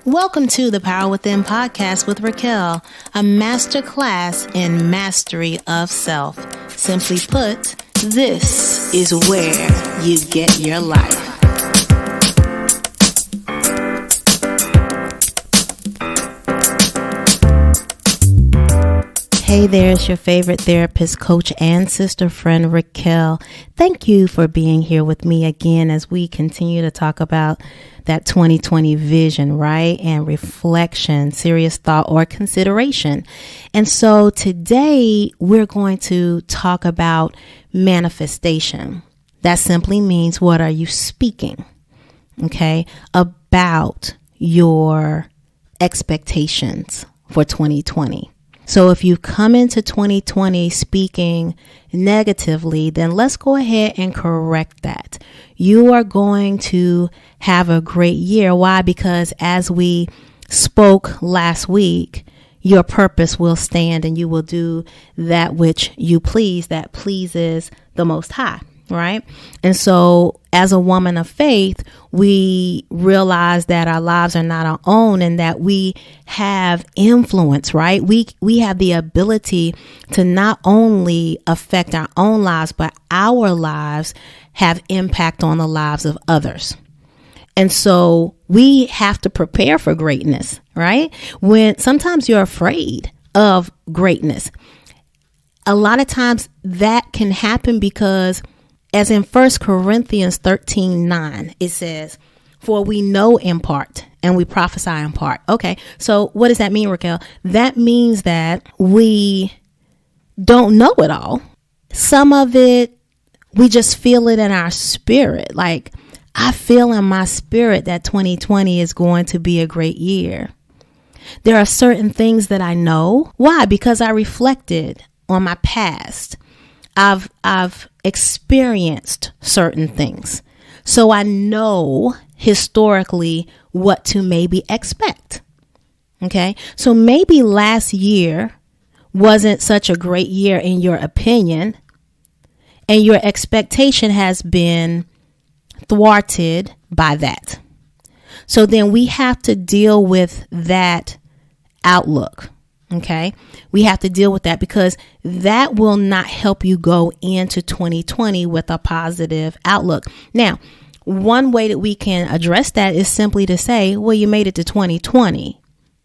Welcome to the Power Within podcast with Richale, a masterclass in mastery of self. Simply put, this is where you get your life. Hey there, it's your favorite therapist, coach, and sister friend, Richale. Thank you for being here with me again as we continue to talk about that 2020 vision, right? And reflection, serious thought, or consideration. And so today we're going to talk about manifestation. That simply means, what are you speaking? Okay, about your expectations for 2020. So if you come into 2020 speaking negatively, then let's go ahead and correct that. You are going to have a great year. Why? Because as we spoke last week, your purpose will stand and you will do that which you please, that pleases the Most High. Right. And so as a woman of faith, we realize that our lives are not our own and that we have influence. Right. We have the ability to not only affect our own lives, but our lives have impact on the lives of others. And so we have to prepare for greatness. Right. When sometimes you're afraid of greatness, a lot of times that can happen because, as in 1 Corinthians 13:9, it says, for we know in part and we prophesy in part. Okay, so what does that mean, Richale? That means that we don't know it all. Some of it, we just feel it in our spirit. Like, I feel in my spirit that 2020 is going to be a great year. There are certain things that I know. Why? Because I reflected on my past. I've experienced certain things. So I know historically what to maybe expect. Okay. So maybe last year wasn't such a great year in your opinion, and your expectation has been thwarted by that. So then we have to deal with that outlook. Okay, we have to deal with that because that will not help you go into 2020 with a positive outlook. Now, one way that we can address that is simply to say, well, you made it to 2020.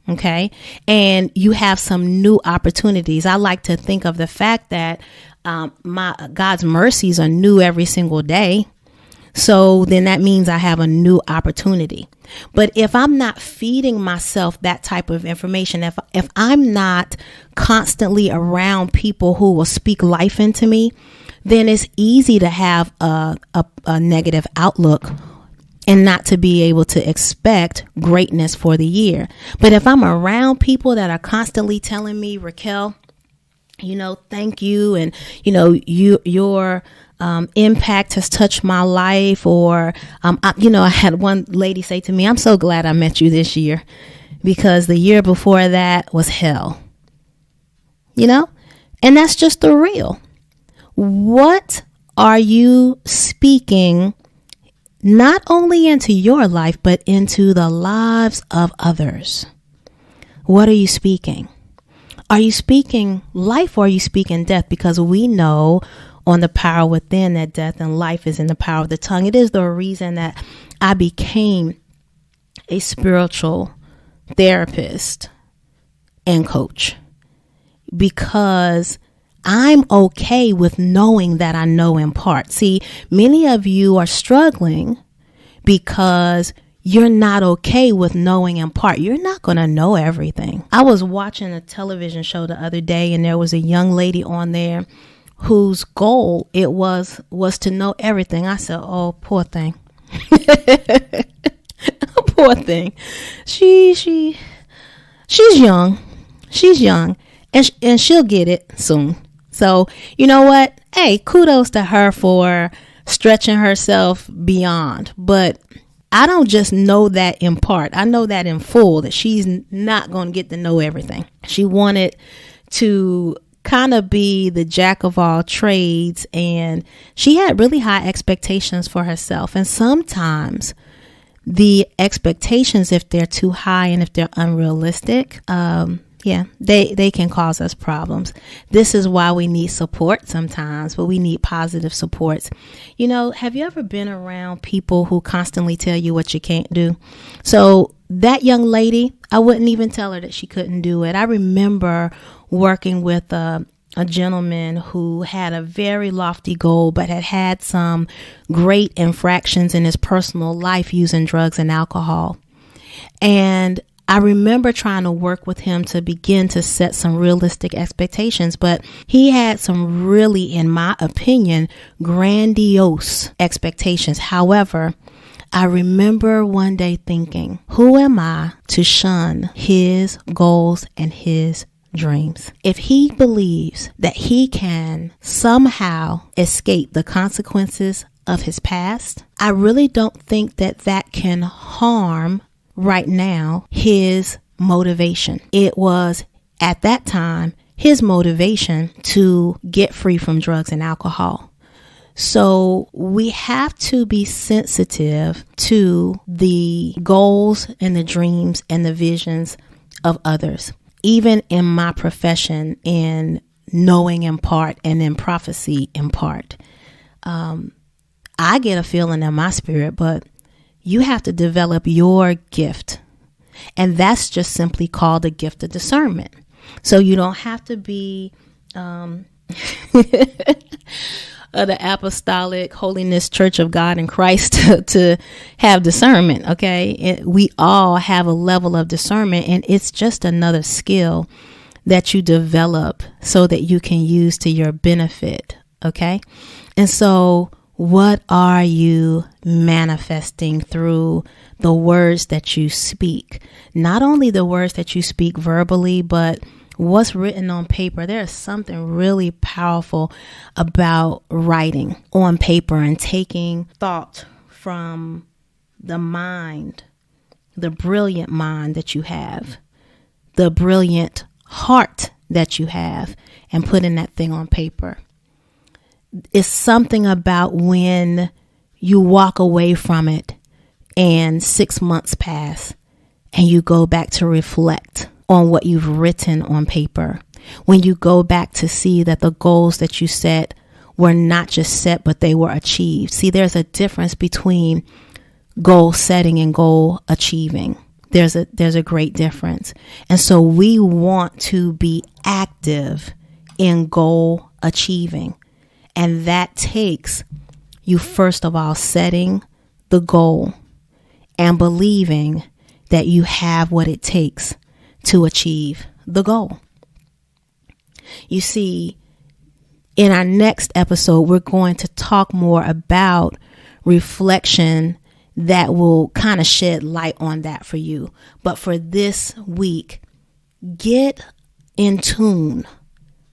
Okay, and you have some new opportunities. I like to think of the fact that God's mercies are new every single day. So then that means I have a new opportunity. But if I'm not feeding myself that type of information, if I'm not constantly around people who will speak life into me, then it's easy to have a negative outlook and not to be able to expect greatness for the year. But if I'm around people that are constantly telling me, Richale, thank you. And, your impact has touched my life. Or, I had one lady say to me, I'm so glad I met you this year because the year before that was hell, and that's just the real. What are you speaking not only into your life, but into the lives of others? What are you speaking? Are you speaking life or are you speaking death? Because we know on the Power Within that death and life is in the power of the tongue. It is the reason that I became a spiritual therapist and coach, because I'm okay with knowing that I know in part. See, many of you are struggling because you're not okay with knowing in part. You're not going to know everything. I was watching a television show the other day, and there was a young lady on there whose goal it was to know everything. I said, oh, poor thing. Poor thing. She's young. She's young, and she'll get it soon. So, you know what? Hey, kudos to her for stretching herself beyond. But I don't just know that in part. I know that in full, that she's not going to get to know everything. She wanted to kind of be the jack of all trades, and she had really high expectations for herself. And sometimes the expectations, if they're too high and if they're unrealistic, they can cause us problems. This is why we need support sometimes, but we need positive supports. Have you ever been around people who constantly tell you what you can't do? So that young lady, I wouldn't even tell her that she couldn't do it. I remember working with a gentleman who had a very lofty goal, but had some great infractions in his personal life using drugs and alcohol. And I remember trying to work with him to begin to set some realistic expectations, but he had some really, in my opinion, grandiose expectations. However, I remember one day thinking, who am I to shun his goals and his dreams? If he believes that he can somehow escape the consequences of his past, I really don't think that can harm right now his motivation. It was at that time his motivation to get free from drugs and alcohol. So we have to be sensitive to the goals and the dreams and the visions of others. Even in my profession, in knowing in part and in prophecy in part, I get a feeling in my spirit, but you have to develop your gift. And that's just simply called a gift of discernment. So you don't have to be the Apostolic Holiness Church of God in Christ to have discernment. Okay. We all have a level of discernment, and it's just another skill that you develop so that you can use to your benefit. Okay. And so what are you manifesting through the words that you speak? Not only the words that you speak verbally, but what's written on paper. There's something really powerful about writing on paper and taking thought from the mind, the brilliant mind that you have, the brilliant heart that you have, and putting that thing on paper. It's something about when you walk away from it and 6 months pass and you go back to reflect on what you've written on paper. When you go back to see that the goals that you set were not just set, but they were achieved. See, there's a difference between goal setting and goal achieving. There's a great difference. And so we want to be active in goal achieving. And that takes you, first of all, setting the goal and believing that you have what it takes to achieve the goal. You see, in our next episode, we're going to talk more about reflection that will kind of shed light on that for you. But for this week, get in tune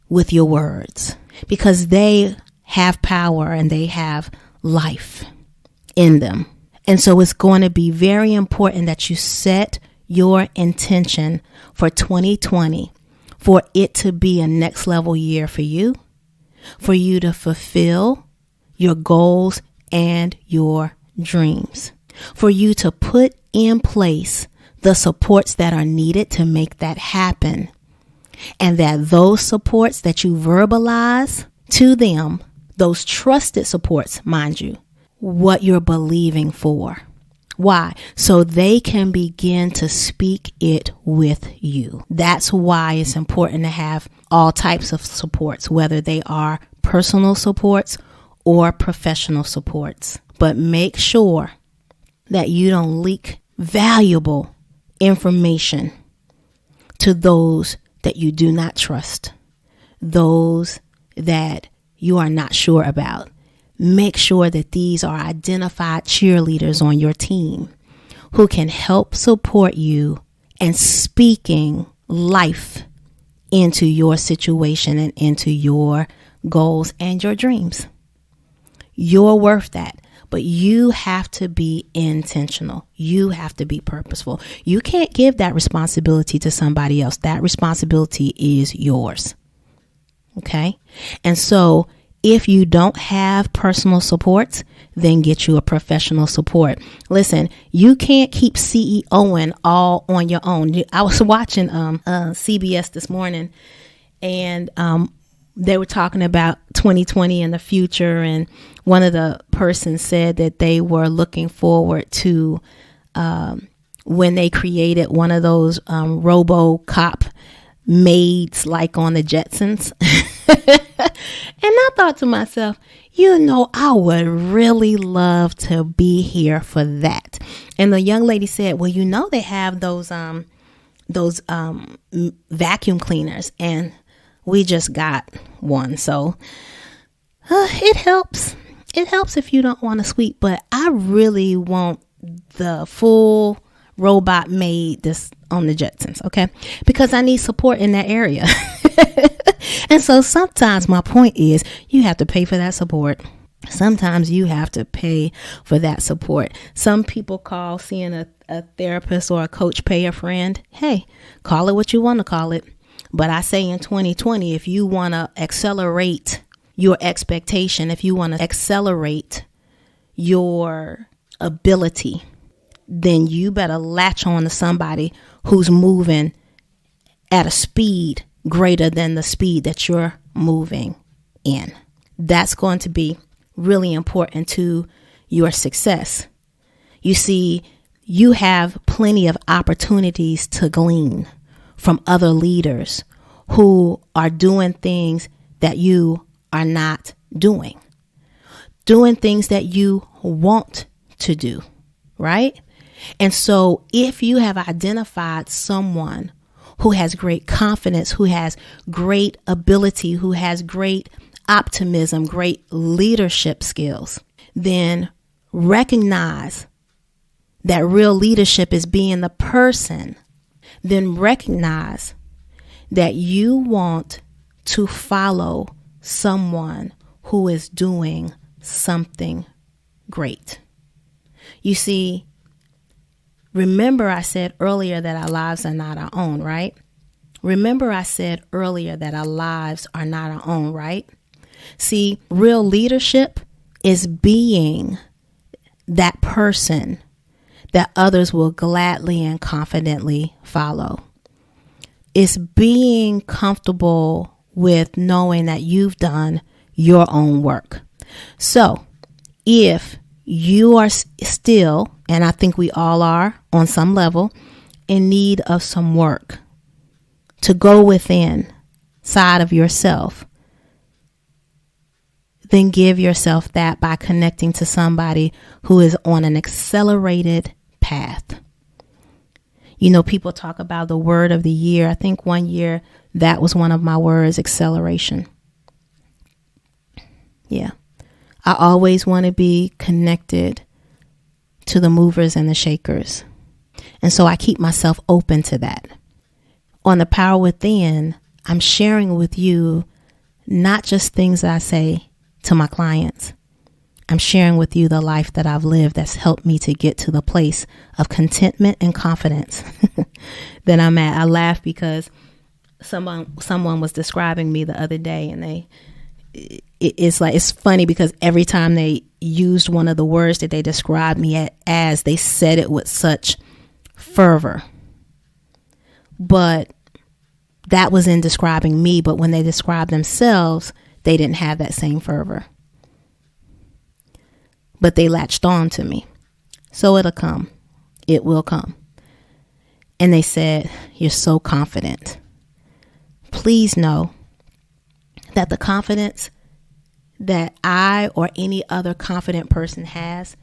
with your words, because they have power and they have life in them. And so it's going to be very important that you set your intention for 2020 for it to be a next level year for you to fulfill your goals and your dreams, for you to put in place the supports that are needed to make that happen, and that those supports that you verbalize to them, those trusted supports, mind you, what you're believing for. Why? So they can begin to speak it with you. That's why it's important to have all types of supports, whether they are personal supports or professional supports. But make sure that you don't leak valuable information to those that you do not trust, those that you are not sure about. Make sure that these are identified cheerleaders on your team who can help support you and speaking life into your situation and into your goals and your dreams. You're worth that, but you have to be intentional. You have to be purposeful. You can't give that responsibility to somebody else. That responsibility is yours. Okay? And so if you don't have personal supports, then get you a professional support. Listen, you can't keep CEOing all on your own. I was watching CBS this morning, and they were talking about 2020 and the future. And one of the persons said that they were looking forward to when they created one of those RoboCop maids like on the Jetsons. And I thought to myself, I would really love to be here for that. And the young lady said, well, they have those vacuum cleaners, and we just got one. So it helps. It helps if you don't want to sweep, but I really want the full robot maid that's on the Jetsons, okay? Because I need support in that area. And so sometimes my point is you have to pay for that support. Sometimes you have to pay for that support. Some people call seeing a therapist or a coach pay a friend. Hey, call it what you want to call it. But I say in 2020, if you want to accelerate your expectation, if you want to accelerate your ability, then you better latch on to somebody who's moving at a speed greater than the speed that you're moving in. That's going to be really important to your success. You see, you have plenty of opportunities to glean from other leaders who are doing things that you are not doing things that you want to do, right? And so if you have identified someone who has great confidence, who has great ability, who has great optimism, great leadership skills, then recognize that real leadership is being the person. Then recognize that you want to follow someone who is doing something great. You see, remember I said earlier that our lives are not our own, right? Remember I said earlier that our lives are not our own, right? See, real leadership is being that person that others will gladly and confidently follow. It's being comfortable with knowing that you've done your own work. So if you are still, and I think we all are on some level, in need of some work to go within side of yourself, then give yourself that by connecting to somebody who is on an accelerated path. People talk about the word of the year. I think one year that was one of my words, acceleration. Yeah. I always want to be connected to the movers and the shakers. And so I keep myself open to that. On the Power Within, I'm sharing with you not just things that I say to my clients. I'm sharing with you the life that I've lived that's helped me to get to the place of contentment and confidence that I'm at. I laugh because someone was describing me the other day, and it's funny because every time they used one of the words that they described me as, they said it with such fervor. But that was in describing me. But when they described themselves, they didn't have that same fervor. But they latched on to me. So it'll come. It will come. And they said, "You're so confident." Please know that the confidence that I or any other confident person has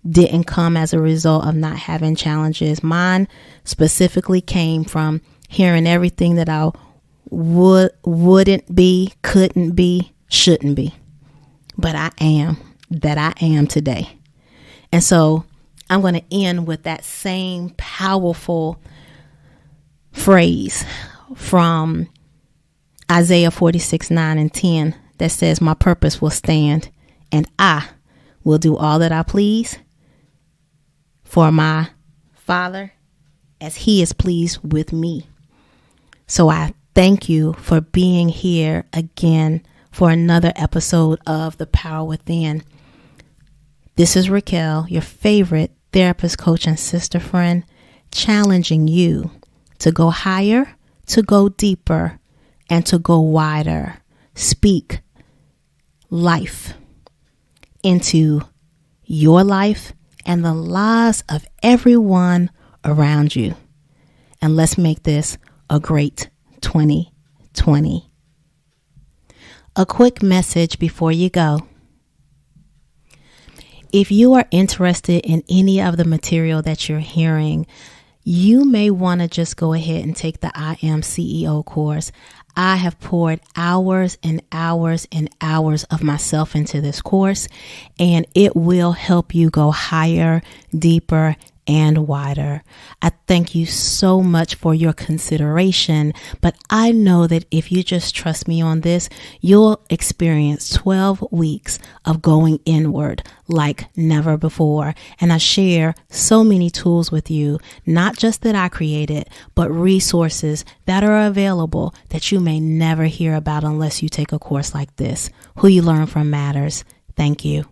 didn't come as a result of not having challenges. Mine specifically came from hearing everything that I wouldn't be, couldn't be, shouldn't be. But I am that I am today. And so I'm going to end with that same powerful phrase from Isaiah 46:9-10 that says, "My purpose will stand, and I will do all that I please for my Father as He is pleased with me." So I thank you for being here again for another episode of The Power Within. This is Richale, your favorite therapist, coach, and sister friend, challenging you to go higher, to go deeper, and to go wider. Speak life into your life and the lives of everyone around you. And let's make this a great 2020. A quick message before you go. If you are interested in any of the material that you're hearing, you may want to just go ahead and take the I Am C.E.O. course. I have poured hours and hours and hours of myself into this course, and it will help you go higher, deeper, and wider. I thank you so much for your consideration, but I know that if you just trust me on this, you'll experience 12 weeks of going inward like never before. And I share so many tools with you, not just that I created, but resources that are available that you may never hear about unless you take a course like this. Who you learn from matters. Thank you.